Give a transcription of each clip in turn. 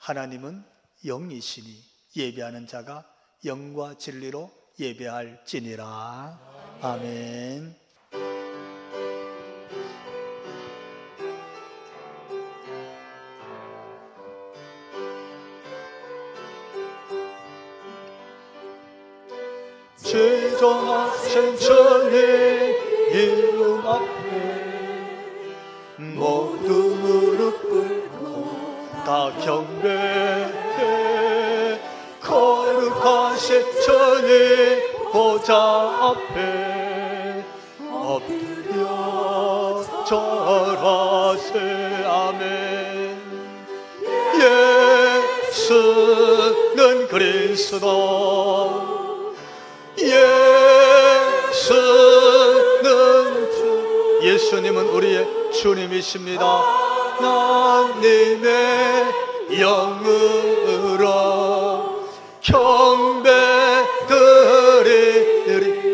하나님은 영이시니 예배하는 자가 영과 진리로 예배할지니라. 아멘. 지존하신 주님 이름 앞에 모두 무릎 꿇고 다 경배해. 거룩하신 주님 보좌 앞에 엎드려 절하세. 아멘. 예수는 그리스도, 예수는 주, 예수님은 우리의 주님이십니다. 하나님의 영으로 경배드리리.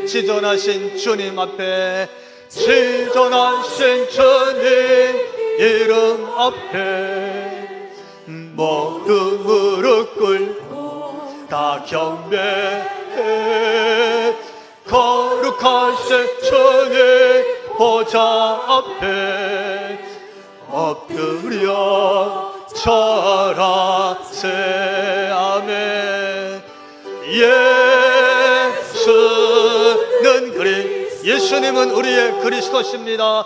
지존하신 주님 앞에, 지존하신 주님 이름 앞에 모두 무릎 꿇고 다 경배해. 거룩하신 주님 보좌 앞에 엎드려 절하세. 아멘. 예수님은 우리의 그리스도십니다.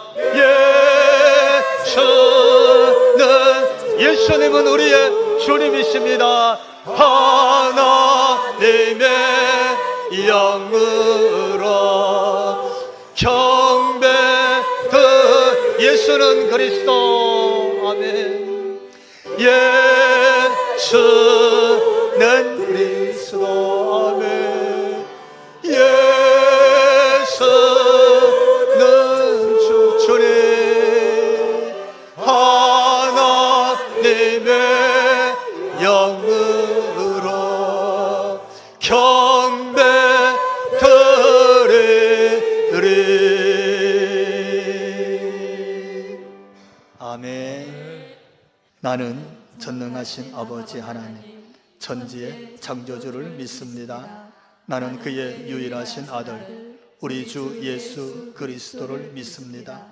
예수님은 우리의 주님이십니다. 하나님의 영으로 경배드. 예수는 그리스도. 아멘. 예수는 그리스도. 아멘. 예수는 주님. 하나님의 영으로 경배드리리. 아멘. 나는 전능하신 아버지 하나님, 천지의 창조주를 믿습니다. 나는 그의 유일하신 아들 우리 주 예수 그리스도를 믿습니다.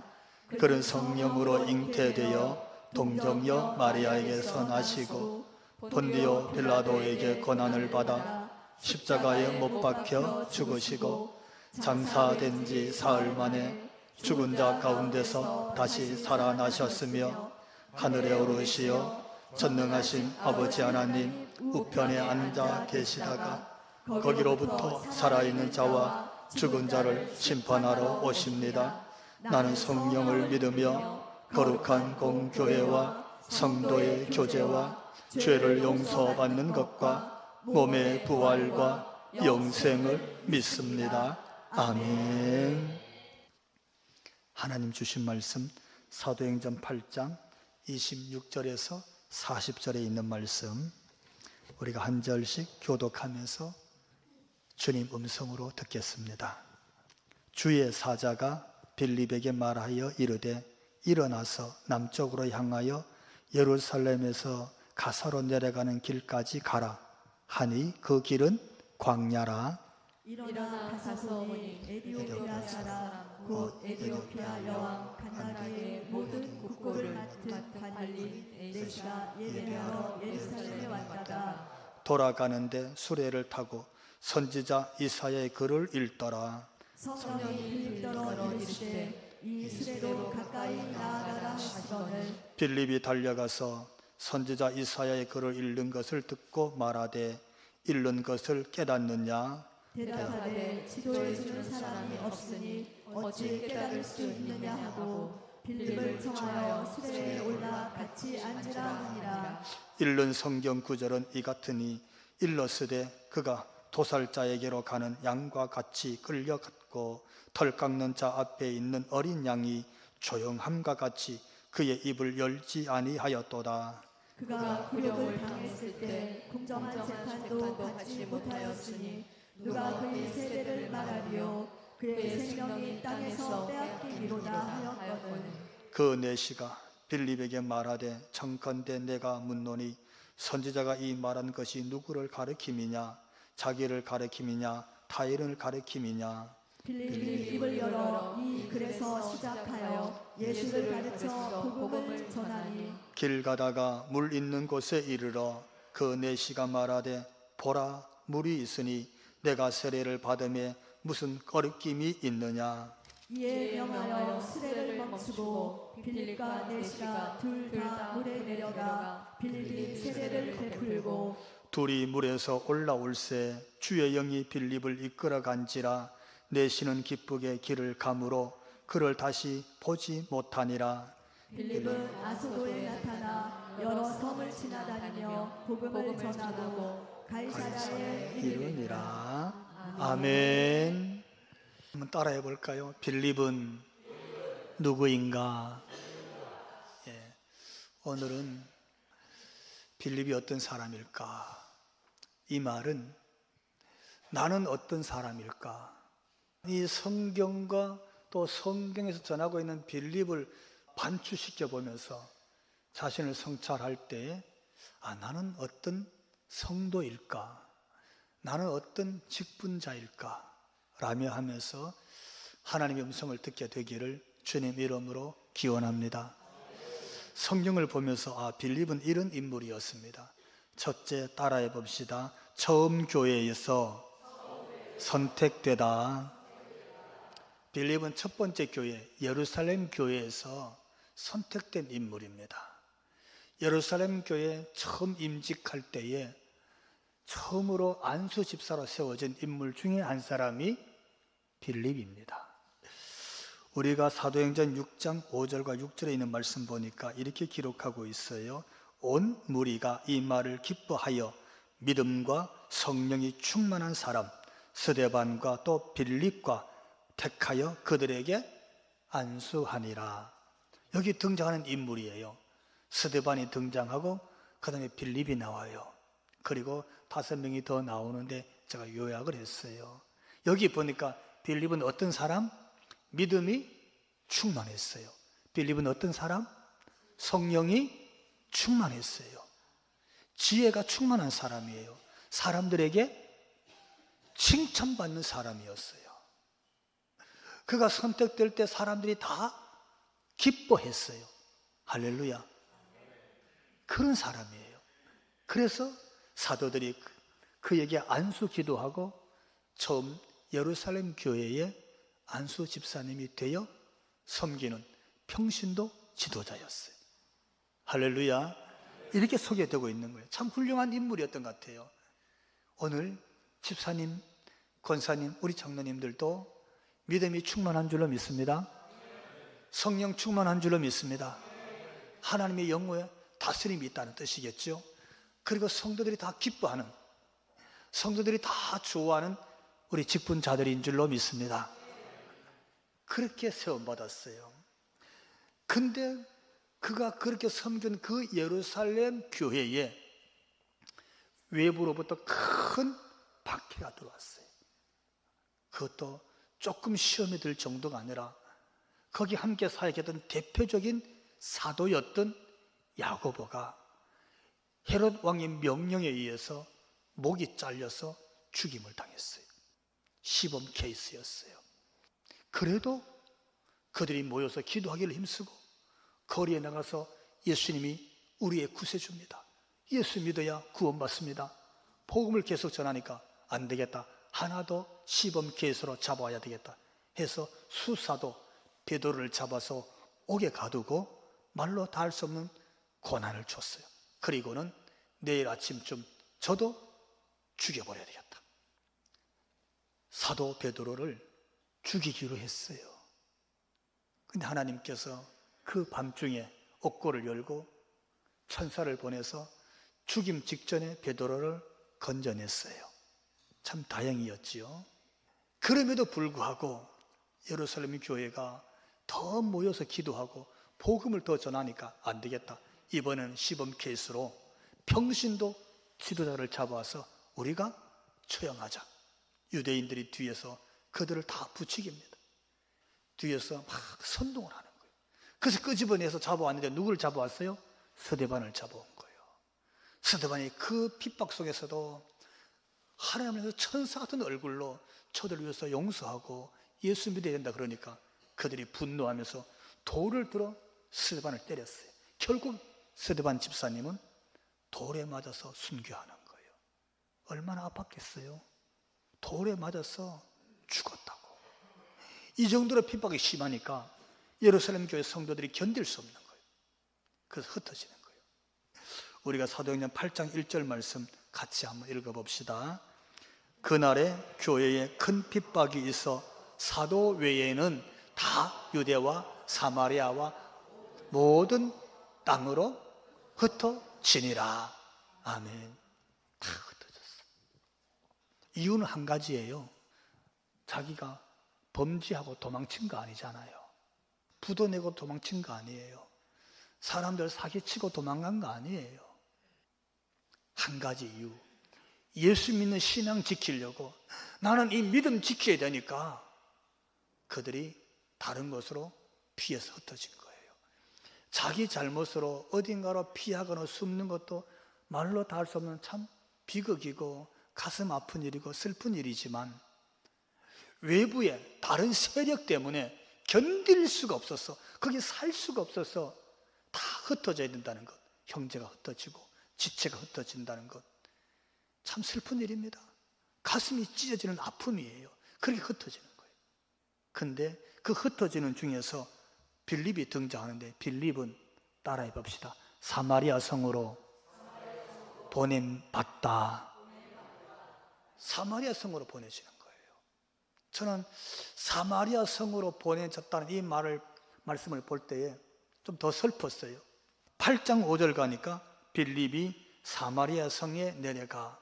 그는 성령으로 잉태되어 동정녀 마리아에게서 나시고 본디오 빌라도에게 고난을 받아 십자가에 못 박혀 죽으시고 장사된 지 사흘 만에 죽은 자 가운데서 다시 살아나셨으며 하늘에 오르시어 전능하신 아버지 하나님 우편에 앉아 계시다가 거기로부터 살아있는 자와 죽은 자를 심판하러 오십니다. 나는 성령을 믿으며 거룩한 공교회와 성도의 교제와 죄를 용서받는 것과 몸의 부활과 영생을 믿습니다. 아멘. 하나님 주신 말씀 사도행전 8장 26절에서 40절에 있는 말씀, 우리가 한 절씩 교독하면서 주님 음성으로 듣겠습니다. 주의 사자가 빌립에게 말하여 이르되 일어나서 남쪽으로 향하여 예루살렘에서 가사로 내려가는 길까지 가라 하니 그 길은 광야라. 일어나 가서 보니 에디오피아 사람 곧 에디오피아 여왕 간나라의 모든 국고를 맡은 관리 에스가 예배하러 예루살렘에 왔다가 돌아가는데 수레를 타고 선지자 이사야의 글을 읽더라. 성령이 빌립더러 이르시되 이 수레로 가까이 나아가라 하시거늘 빌립이 달려가서 선지자 이사야의 글을 읽는 것을 듣고 말하되 읽는 것을 깨닫느냐? 대답하되 지도해 주는 사람이 없으니 어찌 깨달을 수 있느냐 하고 빌립을 청하여 수레에 올라 같이 앉으라 하니라. 읽는 성경 구절은 이 같으니 일러스되 그가 도살자에게로 가는 양과 같이 끌려갔고 털 깎는 자 앞에 있는 어린 양이 조용함과 같이 그의 입을 열지 아니하였도다. 그가 굴욕을 당했을 때 공정한 재판도 받지 못하였으니 누가 그의 세대를 말하리요. 그의 생명이 땅에서 빼앗기리로다 하였거늘 그 내시가 빌립에게 말하되 청컨대 내가 묻노니 선지자가 이 말한 것이 누구를 가리킴이냐? 자기를 가리킴이냐? 타인을 가리킴이냐? 빌립이 입을 열어 이 글에서 시작하여 예수를 가르쳐 복음을 전하니 길 가다가 물 있는 곳에 이르러 그 내시가 말하되 보라 물이 있으니 내가 세례를 받음에 무슨 거리낌이 있느냐? 이에 명하여 수레를 멈추고 빌립과 내시가 둘 다 물에 내려가 빌립이 세례를 베풀고 둘이 물에서 올라올새 주의 영이 빌립을 이끌어 간지라 내시는 기쁘게 길을 가므로 그를 다시 보지 못하니라. 빌립은 아소도에 나타나 여러 섬을 지나다니며 복음을 전하고 가이사랴에 이르니라. 아멘. 한번 따라해 볼까요? 빌립은 누구인가? 예. 오늘은 빌립이 어떤 사람일까? 이 말은 나는 어떤 사람일까? 이 성경과 또 성경에서 전하고 있는 빌립을 반추시켜 보면서 자신을 성찰할 때 나는 어떤 성도일까? 나는 어떤 직분자일까? 라며 하면서 하나님의 음성을 듣게 되기를 주님 이름으로 기원합니다. 성경을 보면서 빌립은 이런 인물이었습니다. 첫째, 따라해 봅시다. 처음 교회에서 선택되다. 빌립은 첫 번째 교회, 예루살렘 교회에서 선택된 인물입니다. 예루살렘 교회에 처음 임직할 때에 처음으로 안수 집사로 세워진 인물 중에 한 사람이 빌립입니다. 우리가 사도행전 6장 5절과 6절에 있는 말씀 보니까 이렇게 기록하고 있어요. 온 무리가 이 말을 기뻐하여 믿음과 성령이 충만한 사람 스데반과 또 빌립과 택하여 그들에게 안수하니라. 여기 등장하는 인물이에요. 스데반이 등장하고 그 다음에 빌립이 나와요. 그리고 5명이 더 나오는데 제가 요약을 했어요. 여기 보니까 빌립은 어떤 사람? 믿음이 충만했어요. 빌립은 어떤 사람? 성령이 충만했어요. 지혜가 충만한 사람이에요. 사람들에게 칭찬받는 사람이었어요. 그가 선택될 때 사람들이 다 기뻐했어요. 할렐루야. 그런 사람이에요. 그래서 사도들이 그에게 안수 기도하고 처음 예루살렘 교회의 안수 집사님이 되어 섬기는 평신도 지도자였어요. 할렐루야. 이렇게 소개되고 있는 거예요. 참 훌륭한 인물이었던 것 같아요. 오늘 집사님, 권사님, 우리 장로님들도 믿음이 충만한 줄로 믿습니다. 성령 충만한 줄로 믿습니다. 하나님의 영혼에 다스림이 있다는 뜻이겠죠. 그리고 성도들이 다 기뻐하는, 성도들이 다 좋아하는 우리 직분자들인 줄로 믿습니다. 그렇게 세움받았어요. 근데 그가 그렇게 섬긴 그 예루살렘 교회에 외부로부터 큰 박해가 들어왔어요. 그것도 조금 시험이 들 정도가 아니라 거기 함께 사역했던 대표적인 사도였던 야고보가 헤롯 왕의 명령에 의해서 목이 잘려서 죽임을 당했어요. 시범 케이스였어요. 그래도 그들이 모여서 기도하기를 힘쓰고 거리에 나가서 예수님이 우리의 구세주입니다. 예수 믿어야 구원받습니다. 복음을 계속 전하니까 안 되겠다. 하나 더 시범 케이스로 잡아야 되겠다 해서 수사도 베드로를 잡아서 옥에 가두고 말로 다 할 수 없는 고난을 줬어요. 그리고는 내일 아침쯤 저도 죽여버려야 되겠다. 사도 베드로를 죽이기로 했어요. 근데 하나님께서 그 밤중에 옥고를 열고 천사를 보내서 죽임 직전에 베드로를 건져냈어요. 참 다행이었지요. 그럼에도 불구하고 예루살렘 교회가 더 모여서 기도하고 복음을 더 전하니까 안 되겠다. 이번에는 시범 케이스로 평신도 지도자를 잡아와서 우리가 처형하자. 유대인들이 뒤에서 그들을 다 부추깁니다. 뒤에서 막 선동을 하는 거예요. 그래서 끄집어내서 잡아왔는데 누구를 잡아왔어요? 스데반을 잡아온 거예요. 스데반이 그 핍박 속에서도 하나님의 천사 같은 얼굴로 저들을 위해서 용서하고 예수 믿어야 된다 그러니까 그들이 분노하면서 돌을 들어 스데반을 때렸어요. 결국 스데반 집사님은 돌에 맞아서 순교하는 거예요. 얼마나 아팠겠어요? 돌에 맞아서 죽었다고. 이 정도로 핍박이 심하니까 예루살렘 교회 성도들이 견딜 수 없는 거예요. 그래서 흩어지는 거예요. 우리가 사도행전 8장 1절 말씀 같이 한번 읽어봅시다. 그날에 교회에 큰 핍박이 있어 사도 외에는 다 유대와 사마리아와 모든 땅으로 흩어지니라. 아멘. 다 흩어졌어. 이유는 한 가지예요. 자기가 범죄하고 도망친 거 아니잖아요. 부도 내고 도망친 거 아니에요. 사람들 사기치고 도망간 거 아니에요. 한 가지 이유. 예수 믿는 신앙 지키려고 나는 이 믿음 지켜야 되니까 그들이 다른 곳으로 피해서 흩어진 거예요. 자기 잘못으로 어딘가로 피하거나 숨는 것도 말로 다 할 수 없는 참 비극이고 가슴 아픈 일이고 슬픈 일이지만 외부의 다른 세력 때문에 견딜 수가 없어서 거기 살 수가 없어서 다 흩어져야 된다는 것. 형제가 흩어지고 지체가 흩어진다는 것. 참 슬픈 일입니다. 가슴이 찢어지는 아픔이에요. 그렇게 흩어지는 거예요. 근데 그 흩어지는 중에서 빌립이 등장하는데 빌립은 따라해 봅시다. 사마리아 성으로 보냄받다. 사마리아 성으로 보내지는 거예요. 저는 사마리아 성으로 보내졌다는 이 말씀을 볼 때에 좀 더 슬펐어요. 8장 5절 가니까 빌립이 사마리아 성에 내려가.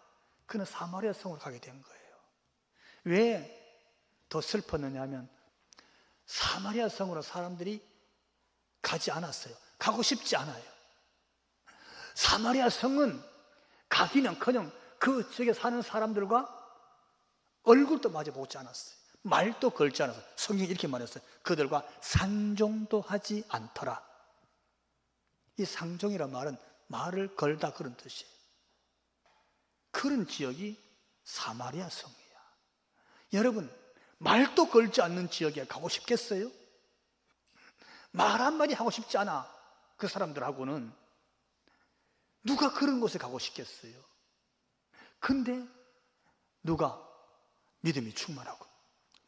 그는 사마리아 성으로 가게 된 거예요. 왜 더 슬펐느냐 하면 사마리아 성으로 사람들이 가지 않았어요. 가고 싶지 않아요. 사마리아 성은 가기는커녕 그 지역에 사는 사람들과 얼굴도 마주보지 않았어요. 말도 걸지 않았어요. 성경이 이렇게 말했어요. 그들과 상종도 하지 않더라. 이 상종이란 말은 말을 걸다 그런 뜻이에요. 그런 지역이 사마리아 성이야. 여러분, 말도 걸지 않는 지역에 가고 싶겠어요? 말 한마디 하고 싶지 않아. 그 사람들하고는. 누가 그런 곳에 가고 싶겠어요? 근데 누가 믿음이 충만하고,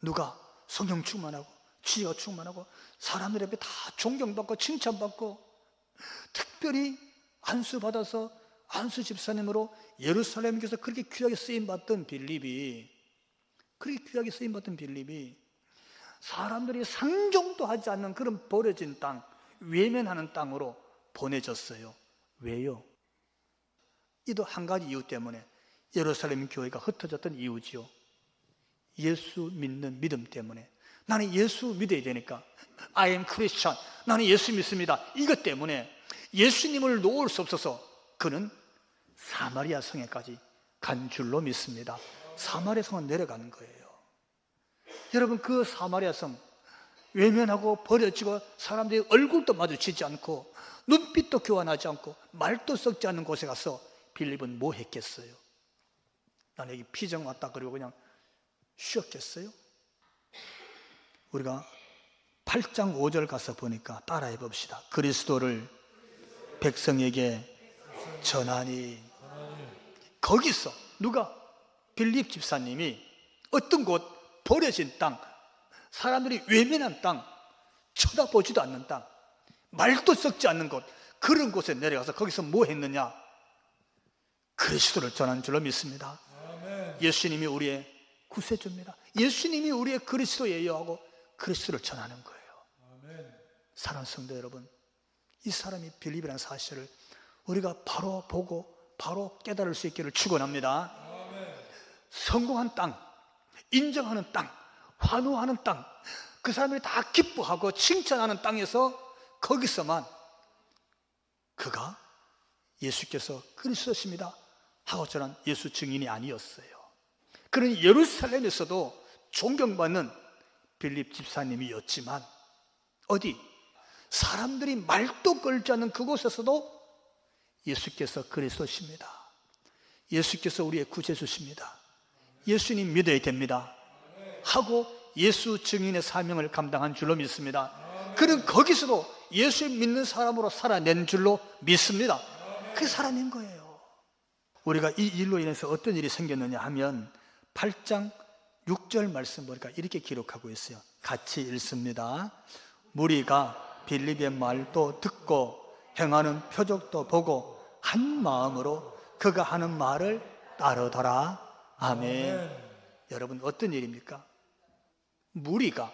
누가 성령 충만하고, 지혜가 충만하고, 사람들 앞에 다 존경받고 칭찬받고, 특별히 안수받아서 안수 집사님으로 예루살렘 교회에서 그렇게 귀하게 쓰임받던 빌립이, 사람들이 상종도 하지 않는 그런 버려진 땅, 외면하는 땅으로 보내졌어요. 왜요? 이도 한 가지 이유 때문에 예루살렘 교회가 흩어졌던 이유지요. 예수 믿는 믿음 때문에. 나는 예수 믿어야 되니까 I am Christian, 나는 예수 믿습니다. 이것 때문에 예수님을 놓을 수 없어서 그는 사마리아 성에까지 간 줄로 믿습니다. 사마리아 성은 내려가는 거예요. 여러분, 그 사마리아 성 외면하고 버려지고 사람들이 얼굴도 마주치지 않고 눈빛도 교환하지 않고 말도 섞지 않는 곳에 가서 빌립은 뭐 했겠어요? 나는 여기 피정 왔다 그리고 그냥 쉬었겠어요? 우리가 8장 5절 가서 보니까 따라해 봅시다. 그리스도를 백성에게 전하니. 거기서 누가? 빌립 집사님이 어떤 곳, 버려진 땅, 사람들이 외면한 땅, 쳐다보지도 않는 땅, 말도 섞지 않는 곳, 그런 곳에 내려가서 거기서 뭐 했느냐? 그리스도를 전한 줄로 믿습니다. 아멘. 예수님이 우리의 구세주입니다. 예수님이 우리의 그리스도예요 하고 그리스도를 전하는 거예요. 아멘. 사랑하는 성도 여러분, 이 사람이 빌립이라는 사실을 우리가 바로 보고 바로 깨달을 수 있기를 축원합니다. 아멘. 성공한 땅, 인정하는 땅, 환호하는 땅, 그 사람들이 다 기뻐하고 칭찬하는 땅에서 거기서만 그가 예수께서 그리스도십니다 하고 저는 예수 증인이 아니었어요. 그런 예루살렘에서도 존경받는 빌립 집사님이었지만 어디? 사람들이 말도 걸지 않는 그곳에서도 예수께서 그리스도십니다. 예수께서 우리의 구세주십니다. 예수님 믿어야 됩니다 하고 예수 증인의 사명을 감당한 줄로 믿습니다. 그는 거기서도 예수 믿는 사람으로 살아낸 줄로 믿습니다. 그게 살아낸 거예요. 우리가 이 일로 인해서 어떤 일이 생겼느냐 하면 8장 6절 말씀 보니까 이렇게 기록하고 있어요. 같이 읽습니다. 무리가 빌립의 말도 듣고 행하는 표적도 보고 한 마음으로 그가 하는 말을 따르더라. 아멘. 여러분, 어떤 일입니까? 무리가,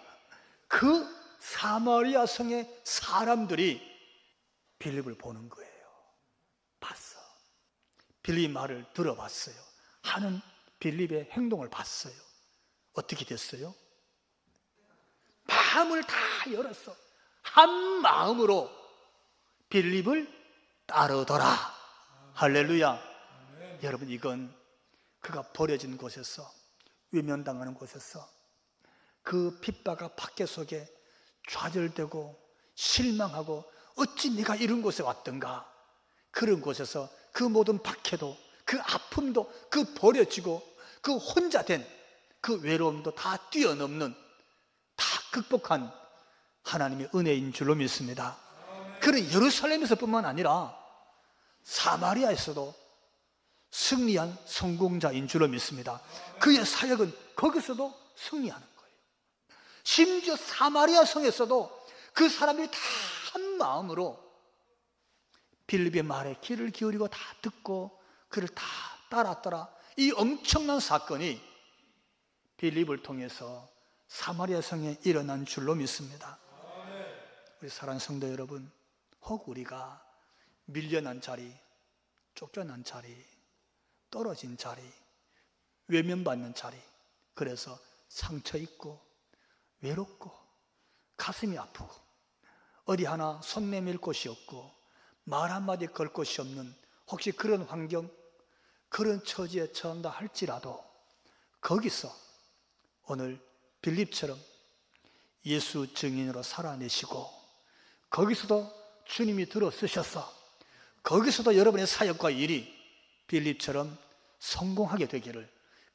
그 사마리아 성의 사람들이 빌립을 보는 거예요. 봤어. 빌립 말을 들어봤어요. 하는 빌립의 행동을 봤어요. 어떻게 됐어요? 마음을 다 열었어. 한 마음으로 빌립을 따르더라. 할렐루야. 여러분, 이건 그가 버려진 곳에서, 외면당하는 곳에서, 그 핍박과 박해 속에 좌절되고 실망하고 어찌 내가 이런 곳에 왔던가, 그런 곳에서 그 모든 박해도, 그 아픔도, 그 버려지고 그 혼자 된 그 외로움도 다 뛰어넘는, 다 극복한 하나님의 은혜인 줄로 믿습니다. 그는 예루살렘에서뿐만 아니라 사마리아에서도 승리한 성공자인 줄로 믿습니다. 그의 사역은 거기서도 승리하는 거예요. 심지어 사마리아 성에서도 그 사람들이 다 한 마음으로 빌립의 말에 귀를 기울이고 다 듣고 그를 다 따랐더라. 이 엄청난 사건이 빌립을 통해서 사마리아 성에 일어난 줄로 믿습니다. 우리 사랑하는 성도 여러분, 혹 우리가 밀려난 자리, 쫓겨난 자리, 떨어진 자리, 외면받는 자리, 그래서 상처 있고 외롭고 가슴이 아프고 어디 하나 손 내밀 곳이 없고 말 한마디 걸 곳이 없는, 혹시 그런 환경, 그런 처지에 처한다 할지라도 거기서 오늘 빌립처럼 예수 증인으로 살아내시고 거기서도 주님이 들어 쓰셔서 거기서도 여러분의 사역과 일이 빌립처럼 성공하게 되기를,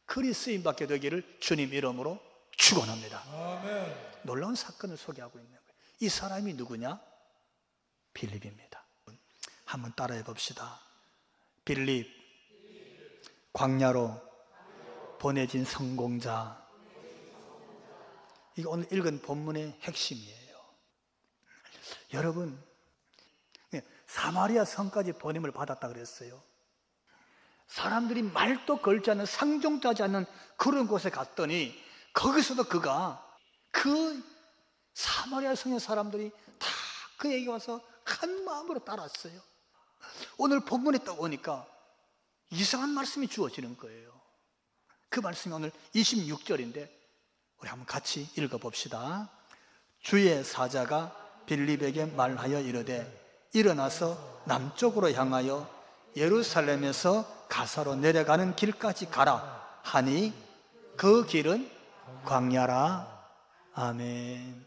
그리 쓰임받게 되기를 주님 이름으로 축원합니다. 아멘. 놀라운 사건을 소개하고 있는 거예요. 이 사람이 누구냐? 빌립입니다. 한번 따라해 봅시다. 빌립, 광야로 보내진 성공자. 이거 오늘 읽은 본문의 핵심이에요. 여러분, 사마리아 성까지 보냄을 받았다 그랬어요. 사람들이 말도 걸지 않는, 상종도 하지 않는 그런 곳에 갔더니 거기서도 그가, 그 사마리아 성의 사람들이 다 그에게 와서 한 마음으로 따랐어요. 오늘 본문에 딱 오니까 이상한 말씀이 주어지는 거예요. 그 말씀이 오늘 26절인데 우리 한번 같이 읽어봅시다. 주의 사자가 빌립에게 말하여 이르되 일어나서 남쪽으로 향하여 예루살렘에서 가사로 내려가는 길까지 가라 하니 그 길은 광야라. 아멘.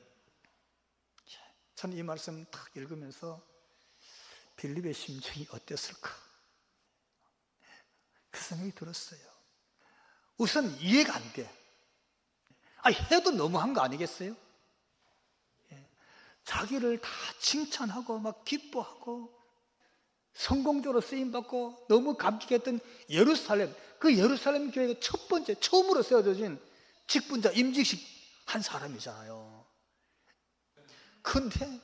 저는 이 말씀 딱 읽으면서 빌립의 심정이 어땠을까, 그 생각이 들었어요. 우선 이해가 안 돼. 해도 너무한 거 아니겠어요? 자기를 다 칭찬하고 막 기뻐하고 성공적으로 쓰임받고 너무 감격했던 예루살렘, 그 예루살렘 교회가 첫 번째, 처음으로 세워진 직분자, 임직식 한 사람이잖아요. 근데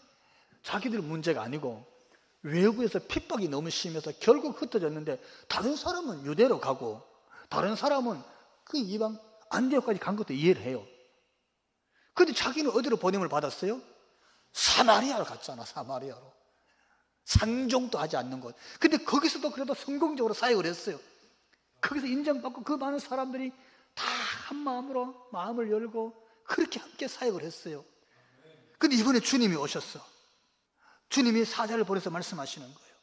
자기들 문제가 아니고 외부에서 핍박이 너무 심해서 결국 흩어졌는데, 다른 사람은 유대로 가고 다른 사람은 그 이방 안디옥까지 간 것도 이해를 해요. 근데 자기는 어디로 보냄을 받았어요? 사마리아로 갔잖아. 사마리아로. 상종도 하지 않는 곳. 근데 거기서도 그래도 성공적으로 사역을 했어요. 거기서 인정받고 그 많은 사람들이 다 한 마음으로 마음을 열고 그렇게 함께 사역을 했어요. 근데 이번에 주님이 오셨어. 주님이 사자를 보내서 말씀하시는 거예요.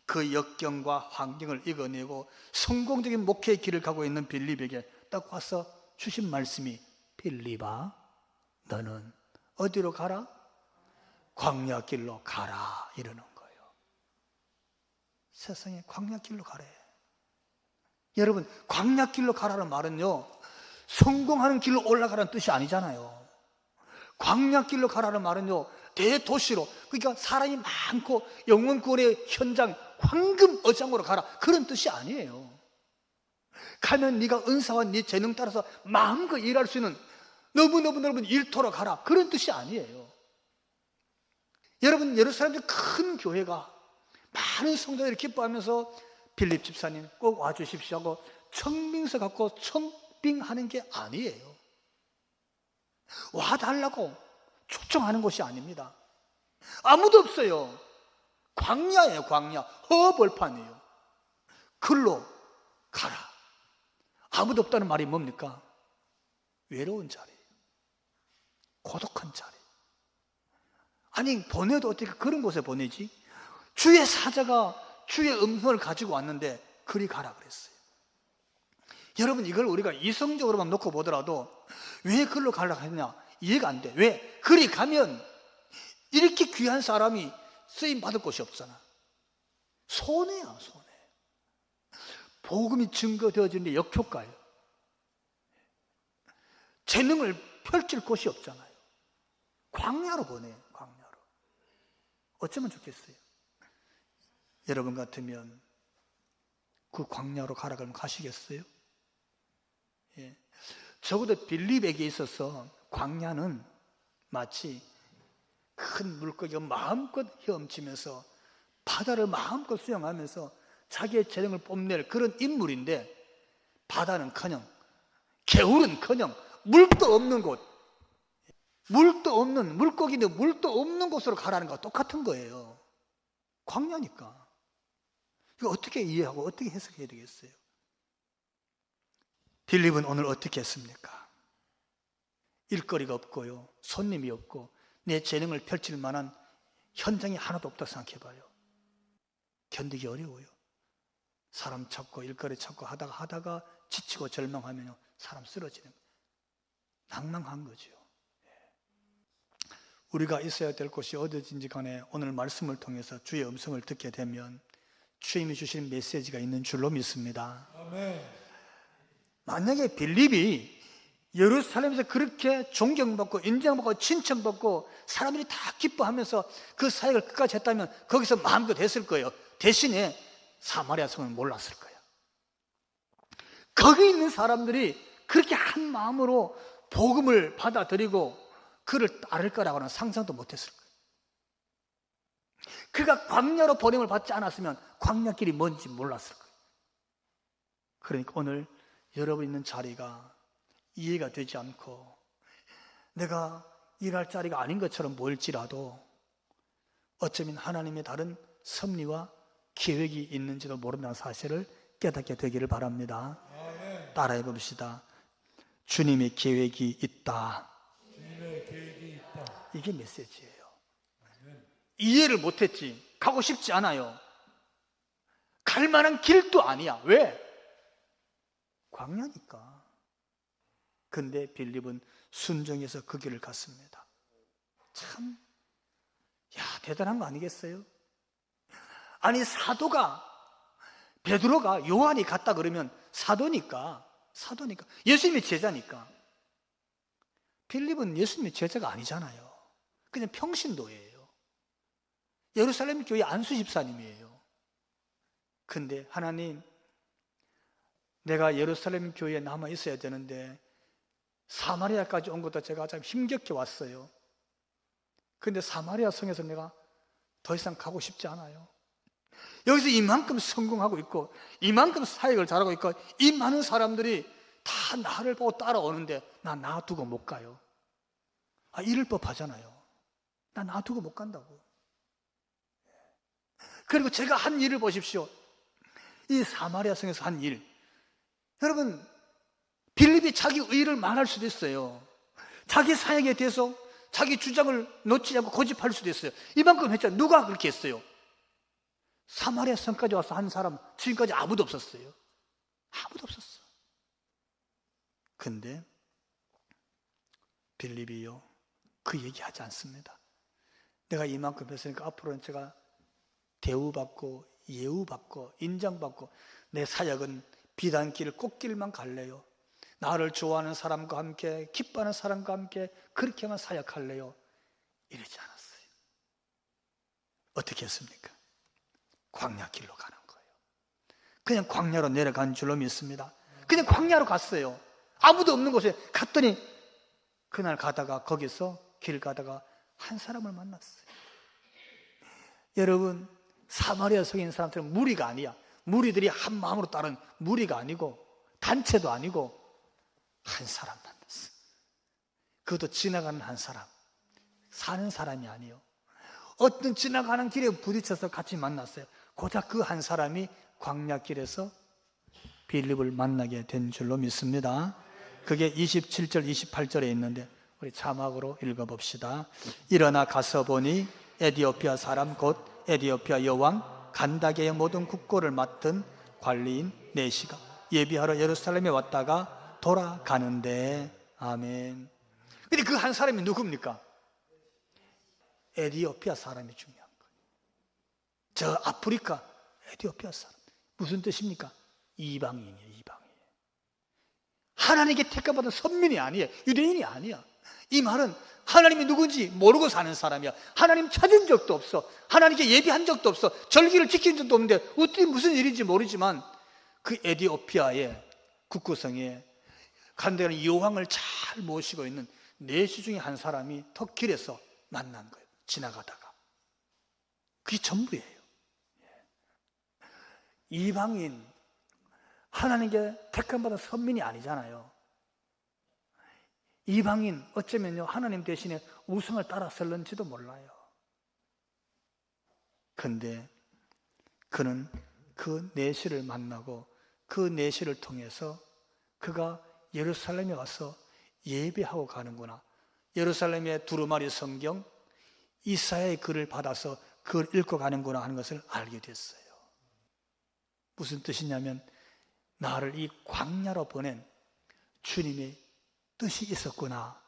그 역경과 환경을 이겨내고 성공적인 목회의 길을 가고 있는 빌립에게 딱 와서 주신 말씀이, 빌립아, 너는 어디로 가라? 광야 길로 가라, 이러는 거예요. 세상에 광야길로 가래. 여러분, 광야길로 가라는 말은요, 성공하는 길로 올라가라는 뜻이 아니잖아요. 광야길로 가라는 말은요, 대도시로, 그러니까 사람이 많고 영원 구원의 현장, 황금 어장으로 가라, 그런 뜻이 아니에요. 가면 네가 은사와 네 재능 따라서 마음껏 일할 수 있는 너무너무 넓은 일터로 가라, 그런 뜻이 아니에요. 여러분, 예루살렘의 큰 교회가 많은 성도들이 기뻐하면서 빌립 집사님 꼭 와주십시오 하고 청빙서 갖고 청빙하는 게 아니에요. 와달라고 초청하는 곳이 아닙니다. 아무도 없어요. 광야예요. 광야, 허벌판이에요. 글로 가라. 아무도 없다는 말이 뭡니까? 외로운 자리, 고독한 자리. 아니, 보내도 어떻게 그런 곳에 보내지? 주의 사자가 주의 음성을 가지고 왔는데 그리 가라 그랬어요. 여러분, 이걸 우리가 이성적으로만 놓고 보더라도 왜 그리로 가려고 했냐 이해가 안 돼. 왜? 그리 가면 이렇게 귀한 사람이 쓰임 받을 곳이 없잖아. 손해야, 손해. 복음이 증거되어지는데 역효과예요. 재능을 펼칠 곳이 없잖아요. 광야로 보내요. 광야로. 어쩌면 좋겠어요? 여러분 같으면 그 광야로 가라 그러면 가시겠어요? 예. 적어도 빌립에게 있어서 광야는 마치 큰 물고기가 마음껏 헤엄치면서 바다를 마음껏 수영하면서 자기의 재능을 뽐낼 그런 인물인데, 바다는커녕 개울은커녕 물도 없는 곳, 물도 없는, 물고기인데 물도 없는 곳으로 가라는 거와 똑같은 거예요. 광야니까. 이거 어떻게 이해하고 어떻게 해석해야 되겠어요? 빌립은 오늘 어떻게 했습니까? 일거리가 없고요, 손님이 없고 내 재능을 펼칠 만한 현장이 하나도 없다고 생각해 봐요. 견디기 어려워요. 사람 찾고 일거리 찾고 하다가 지치고 절망하면 사람 쓰러지는 거예요. 낭망한 거죠. 우리가 있어야 될 곳이 어디든지 간에 오늘 말씀을 통해서 주의 음성을 듣게 되면 주님이 주신 메시지가 있는 줄로 믿습니다. 아멘. 만약에 빌립이 예루살렘에서 그렇게 존경받고 인정받고 칭찬받고 사람들이 다 기뻐하면서 그 사역을 끝까지 했다면 거기서 마음껏 했을 거예요. 대신에 사마리아 성을 몰랐을 거예요. 거기 있는 사람들이 그렇게 한 마음으로 복음을 받아들이고 그를 따를 거라고는 상상도 못했을 거예요. 그가 광야로 보냄을 받지 않았으면 광야길이 뭔지 몰랐을 거예요. 그러니까 오늘 여러분 있는 자리가 이해가 되지 않고 내가 일할 자리가 아닌 것처럼 보일지라도 어쩌면 하나님의 다른 섭리와 계획이 있는지도 모른다는 사실을 깨닫게 되기를 바랍니다. 아멘. 따라해 봅시다. 주님의 계획이 있다. 주님의 계획이 있다. 이게 메시지예요. 이해를 못했지. 가고 싶지 않아요. 갈 만한 길도 아니야. 왜? 광야니까. 근데 빌립은 순종해서 그 길을 갔습니다. 참, 대단한 거 아니겠어요? 아니, 사도가, 베드로가 요한이 갔다 그러면 사도니까, 예수님의 제자니까. 빌립은 예수님의 제자가 아니잖아요. 그냥 평신도예요. 예루살렘 교회 안수 집사님이에요. 근데 하나님, 내가 예루살렘 교회에 남아 있어야 되는데 사마리아까지 온 것도 제가 참 힘겹게 왔어요. 근데 사마리아 성에서 내가 더 이상 가고 싶지 않아요. 여기서 이만큼 성공하고 있고 이만큼 사역을 잘하고 있고 이 많은 사람들이 다 나를 보고 따라오는데 나 놔두고 못 가요. 이럴 법하잖아요. 나 놔두고 못 간다고. 그리고 제가 한 일을 보십시오. 이 사마리아 성에서 한 일. 여러분, 빌립이 자기 의의를 말할 수도 있어요. 자기 사역에 대해서 자기 주장을 놓치지 않고 고집할 수도 있어요. 이만큼 했잖아요. 누가 그렇게 했어요? 사마리아 성까지 와서 한 사람 지금까지 아무도 없었어요. 아무도 없었어. 근데 빌립이요, 그 얘기하지 않습니다. 내가 이만큼 했으니까 앞으로는 제가 대우받고 예우받고 인정받고 내 사역은 비단길 꽃길만 갈래요. 나를 좋아하는 사람과 함께 기뻐하는 사람과 함께 그렇게만 사역할래요. 이러지 않았어요. 어떻게 했습니까? 광야길로 가는 거예요. 그냥 광야로 내려간 줄로 믿습니다. 그냥 광야로 갔어요. 아무도 없는 곳에 갔더니 그날 가다가 거기서 길 가다가 한 사람을 만났어요. 여러분, 사마리아 성인 사람들은 무리가 아니야. 무리들이 한 마음으로 따른 무리가 아니고 단체도 아니고 한 사람 만났어. 그것도 지나가는 한 사람, 사는 사람이 아니에요. 어떤 지나가는 길에 부딪혀서 같이 만났어요. 고작 그 한 사람이 광야길에서 빌립을 만나게 된 줄로 믿습니다. 그게 27절 28절에 있는데 우리 자막으로 읽어봅시다. 일어나 가서 보니 에디오피아 사람 곧 에디오피아 여왕 간다게의 모든 국고를 맡은 관리인 네시가 예비하러 예루살렘에 왔다가 돌아가는데. 아멘. 근데 그 한 사람이 누굽니까? 에디오피아 사람이 중요한 거예요. 저 아프리카 에디오피아 사람. 무슨 뜻입니까? 이방인이에요. 이방인. 하나님께 택함받은 선민이 아니에요. 유대인이 아니야. 이 말은 하나님이 누군지 모르고 사는 사람이야. 하나님 찾은 적도 없어. 하나님께 예비한 적도 없어. 절기를 지킨 적도 없는데 어떻게 무슨 일인지 모르지만 그 에디오피아의 국구성에 간다는 여왕을 잘 모시고 있는 내시 중에 한 사람이 턱 길에서 만난 거예요. 지나가다가. 그게 전부예요. 이방인, 하나님께 택함받은 선민이 아니잖아요. 이방인, 어쩌면요 하나님 대신에 우상을 따라설는지도 몰라요. 그런데 그는 그 내시를 만나고 그 내시를 통해서 그가 예루살렘에 와서 예배하고 가는구나. 예루살렘의 두루마리 성경 이사야의 글을 받아서 그걸 읽고 가는구나 하는 것을 알게 됐어요. 무슨 뜻이냐면 나를 이 광야로 보낸 주님의 뜻이 있었구나.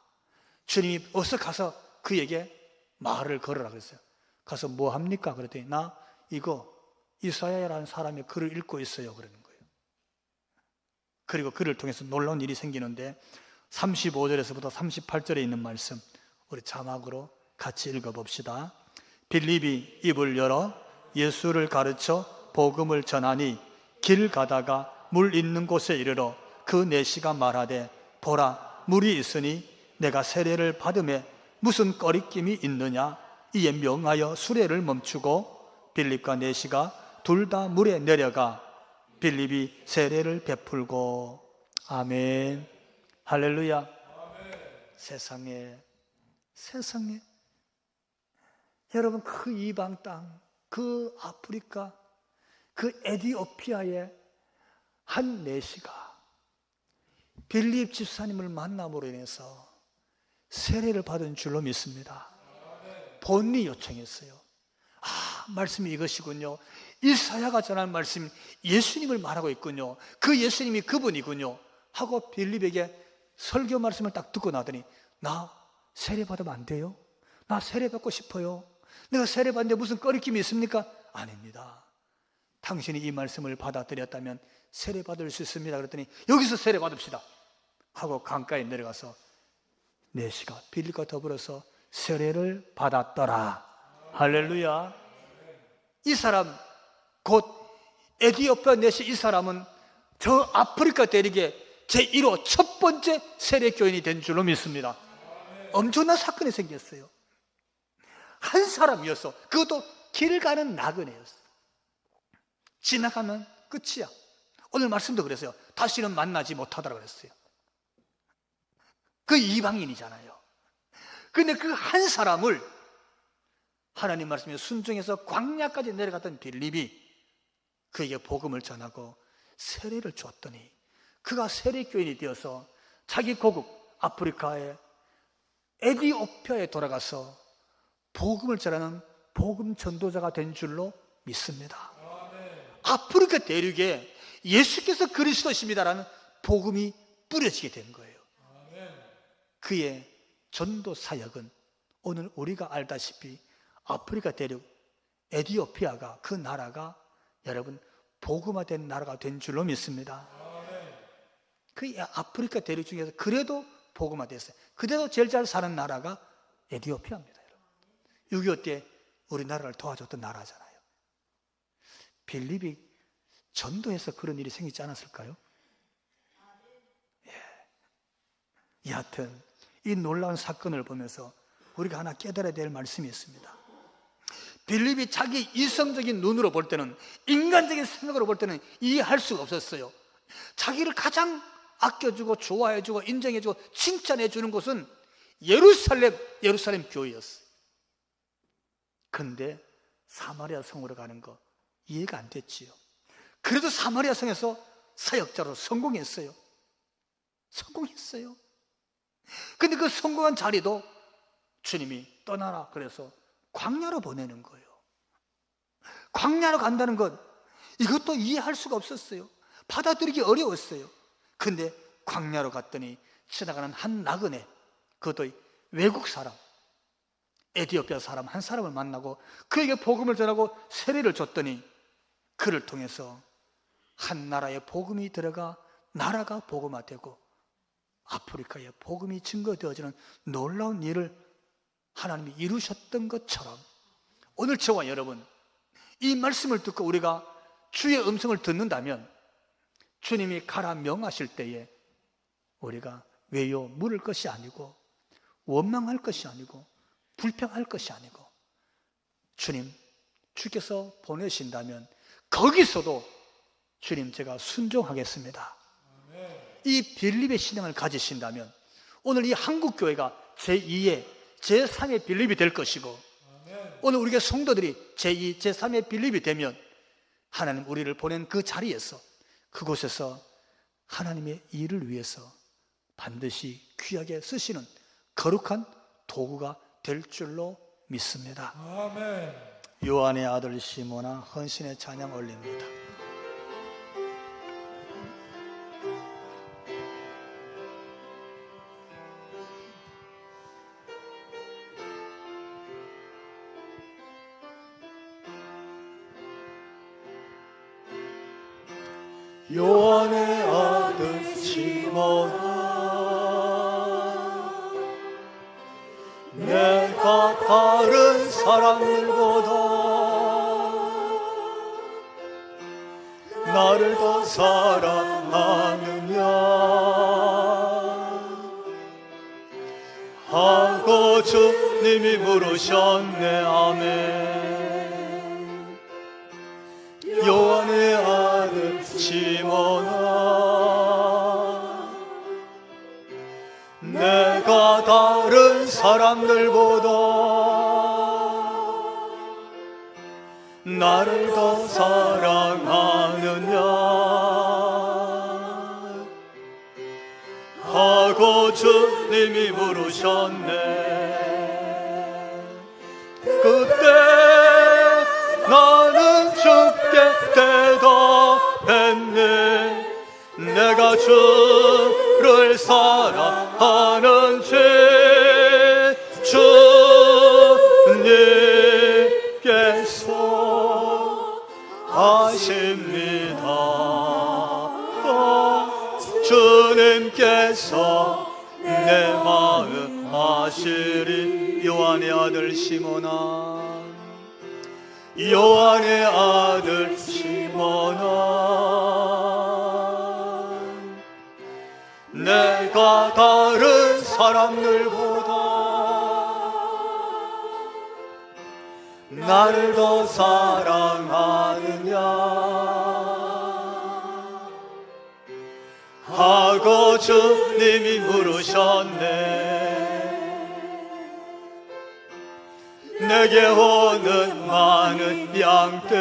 주님이 어서 가서 그에게 말을 걸으라 그랬어요. 가서 뭐 합니까? 그랬더니 나 이거 이사야라는 사람의 글을 읽고 있어요 그러는 거예요. 그리고 그를 통해서 놀라운 일이 생기는데 35절에서부터 38절에 있는 말씀 우리 자막으로 같이 읽어봅시다. 빌립이 입을 열어 예수를 가르쳐 복음을 전하니 길 가다가 물 있는 곳에 이르러 그 내시가 말하되 보라 물이 있으니 내가 세례를 받음에 무슨 꺼리낌이 있느냐. 이에 명하여 수레를 멈추고 빌립과 내시가 둘 다 물에 내려가 빌립이 세례를 베풀고. 아멘. 할렐루야. 아멘. 세상에 여러분 그 이방 땅, 그 아프리카, 그 에디오피아의 한 내시가 빌립 집사님을 만남으로 인해서 세례를 받은 줄로 믿습니다. 본인이 요청했어요. 말씀이 이것이군요. 이사야가 전한 말씀 예수님을 말하고 있군요. 그 예수님이 그분이군요 하고 빌립에게 설교 말씀을 딱 듣고 나더니 나 세례 받으면 안 돼요? 나 세례 받고 싶어요. 내가 세례 받는데 무슨 꺼리낌이 있습니까? 아닙니다. 당신이 이 말씀을 받아들였다면 세례 받을 수 있습니다. 그랬더니 여기서 세례 받읍시다 하고 강가에 내려가서 내시가 빌립과 더불어서 세례를 받았더라. 할렐루야. 이 사람 곧 에디오피아 내시 이 사람은 저 아프리카 대륙의 제1호 첫 번째 세례교인이 된 줄로 믿습니다. 엄청난 사건이 생겼어요. 한 사람이었어. 그것도 길 가는 나그네였어. 지나가면 끝이야. 오늘 말씀도 그랬어요. 다시는 만나지 못하더라 그랬어요. 그 이방인이잖아요. 근데 그 한 사람을 하나님 말씀에 순종해서 광야까지 내려갔던 빌립이 그에게 복음을 전하고 세례를 줬더니 그가 세례교인이 되어서 자기 고국 아프리카의 에디오피아에 돌아가서 복음을 전하는 복음 전도자가 된 줄로 믿습니다. 아프리카 대륙에 예수께서 그리스도십니다라는 복음이 뿌려지게 된 거예요. 그의 전도 사역은 오늘 우리가 알다시피 아프리카 대륙 에디오피아가 그 나라가 여러분 복음화된 나라가 된 줄로 믿습니다. 그 아프리카 대륙 중에서 그래도 복음화됐어요. 그래도 제일 잘 사는 나라가 에티오피아입니다. 6.25 때 우리나라를 도와줬던 나라잖아요. 빌립이 전도해서 그런 일이 생기지 않았을까요? 예. 여하튼 이 놀라운 사건을 보면서 우리가 하나 깨달아야 될 말씀이 있습니다. 빌립이 자기 이성적인 눈으로 볼 때는, 인간적인 생각으로 볼 때는 이해할 수가 없었어요. 자기를 가장 아껴주고 좋아해주고 인정해주고 칭찬해주는 곳은 예루살렘 교회였어요. 그런데 사마리아 성으로 가는 거 이해가 안 됐지요. 그래도 사마리아 성에서 사역자로 성공했어요. 근데 그 성공한 자리도 주님이 떠나라 그래서 광야로 보내는 거예요. 광야로 간다는 것, 이것도 이해할 수가 없었어요. 받아들이기 어려웠어요. 근데 광야로 갔더니 지나가는 한 나그네, 그것도 외국 사람, 에티오피아 사람 한 사람을 만나고 그에게 복음을 전하고 세례를 줬더니 그를 통해서 한 나라에 복음이 들어가 나라가 복음화되고 아프리카에 복음이 증거되어지는 놀라운 일을 하나님이 이루셨던 것처럼 오늘 저와 여러분, 이 말씀을 듣고 우리가 주의 음성을 듣는다면 주님이 가라 명하실 때에 우리가 왜요 물을 것이 아니고 원망할 것이 아니고 불평할 것이 아니고 주님, 주께서 보내신다면 거기서도 주님 제가 순종하겠습니다. 이 빌립의 신앙을 가지신다면 오늘 이 한국교회가 제2의 제3의 빌립이 될 것이고 오늘 우리가 성도들이 제2, 제3의 빌립이 되면 하나님 우리를 보낸 그 자리에서 그곳에서 하나님의 일을 위해서 반드시 귀하게 쓰시는 거룩한 도구가 될 줄로 믿습니다. 아멘. 요한의 아들 시모나 헌신의 찬양 올립니다. 요한의 아들 시모나 내가 다른 사람들보다 나를 더 사랑하느냐 하고 주님이 물으셨네. 아멘. 요한의 아들 시모나 내가 다른 사람들보다 나를 더 사랑하느냐 하고 주님이 물으셨네. 그때 나는 주께 대답했네. 내가 주를 사랑하는지 주님께서 아십니다. 주님께서 내 마음 아시리. 요한의 아들 시모나, 요한의 아들 시모나 내가 다른 사람들보다 나를 더 사랑하느냐 하고 주님이 물으셨네. 내게 오는 많은 양들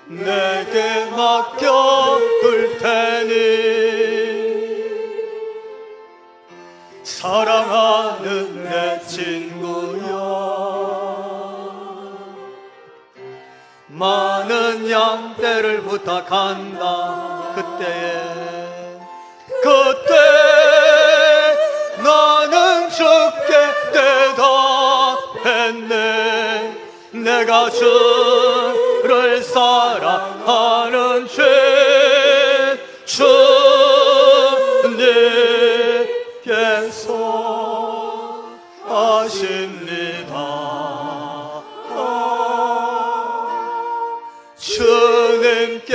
내게 맡겨둘 테니 사랑하는 내 친구여 많은 양떼를 부탁한다. 그때 나는 주께 대답했네. 내가 주를 사랑하는 죄 주님께서 아십니다. 주님께서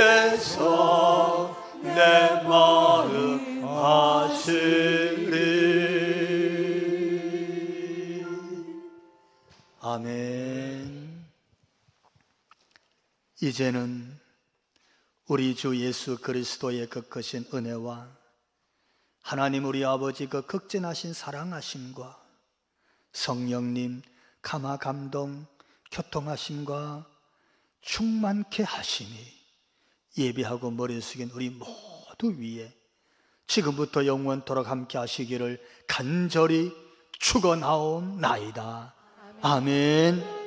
내 마음 아시리. 아멘. 이제는 우리 주 예수 그리스도의 그 크신 은혜와 하나님 우리 아버지 그 극진하신 사랑하심과 성령님 감화 감동 교통하심과 충만케 하심이 예비하고 머리 숙인 우리 모두 위에 지금부터 영원토록 함께 하시기를 간절히 축원하옵나이다. 아멘.